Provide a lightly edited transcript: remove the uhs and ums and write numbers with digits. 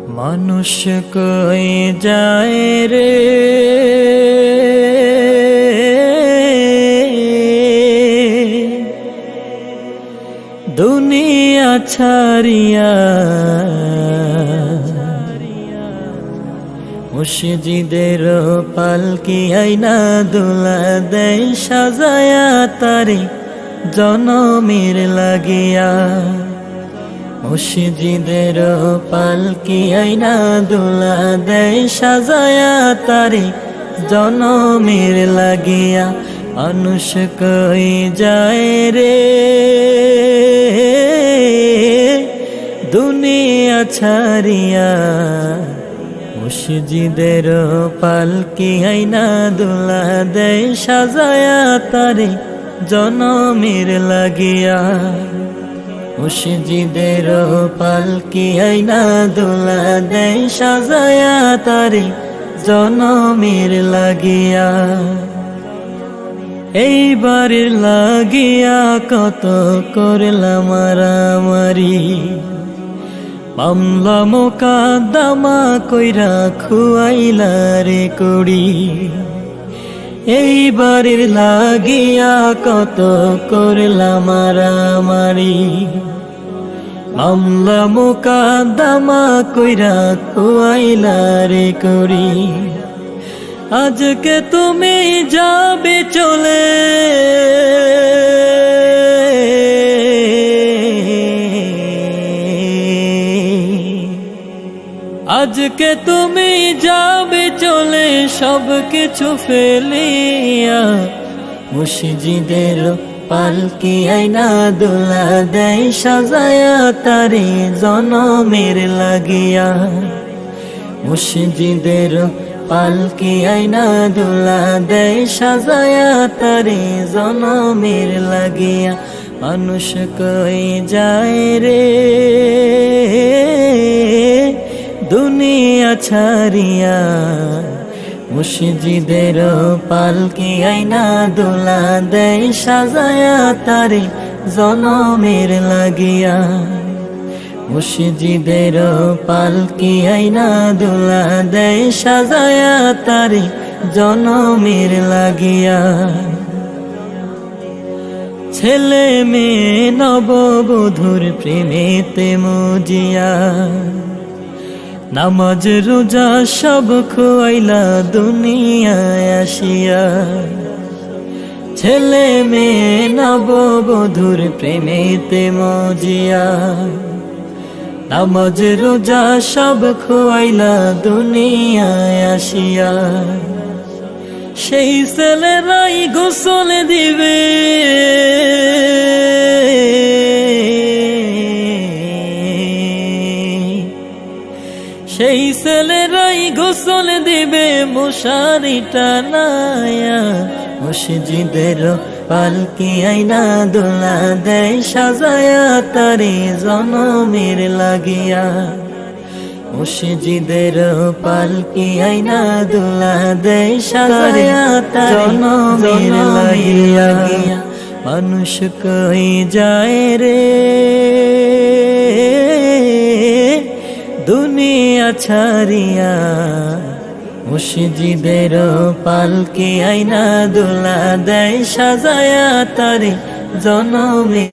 মানুষ কই যায় রে দুনিয়া ছাড়িয়া, মুর্শিদের পালকি আইনা দুলা দেয় সাজায়া তারে জনমের লাগিয়া। মুর্শিদের পালকি আইনা দুলা দেয় সাজায়া তারে জনমের লাগিয়া। মানুষ কই যায় রে দুনিয়া ছাড়িয়া, মুর্শিদের পালকি আইনা দুলা দেয় সাজায়া তারে জনমের লাগিয়া। মুর্শিদের পালকি আইনা দুলা দেয় সাজায়া তারে জনমের লাগিয়া। এইবারের লাগিয়া কত করলাম মারামারি, মামলা মোকদ্দমা কইরা খুয়াইলা রে কুড়ি। এইবারের লাগিয়া কত করলাম মারামারি, মামলা মোকদ্দমা কইরা খুয়াইলা রে কুড়ি। আজকে তুমি যাবে চলে, আজকে তুমি যাবে চলে সব কিছু ফেলিয়া। মুর্শিদের পালকি আইনা দুলা দেয় সাজায়া তারে জনমের লাগিয়া। মুর্শিদের পালকি আইনা দুলা দেয় সাজায়া তারে জনমের লাগিয়া। মানুষ কই যায় রে দুনিয়া ছাড়িয়া, মুর্শিদের পালকি আইনা দুলা দেয় সাজায়া তারে জনমের লাগিয়া। মুর্শিদের পালকি আইনা দুলা দেয় সাজায়া তারে জনমের লাগিয়া। ছেলে মেয়ে নববধূর প্রেমেতে মজিয়া, নামাজ রোজা সব খোয়াইলা দুনিয়ায় আসিয়া। ছেলে মেয়ে নববধূর প্রেমেতে মজিয়া, নামাজ রোজা সব খোয়াইলা দুনিয়ায় আসিয়া। সেই ছেলেরাই গোসল দিবে, সেই ছেলেরাই গোসল দিবে মশারি টানায়া। মুর্শিদের পালকি আইনা দুলা দেয় সাজায়া তারে জনমের লাগিয়া। মুর্শিদের পালকি আইনা দুলা দেয় সাজায়া তারে জনমের লাগিয়া। মানুষ কই যায় রে দুনিয়া ছাড়িয়া, মুর্শিদের পালকি আইনা দুলা দেয় সাজায়া তারে জনমে।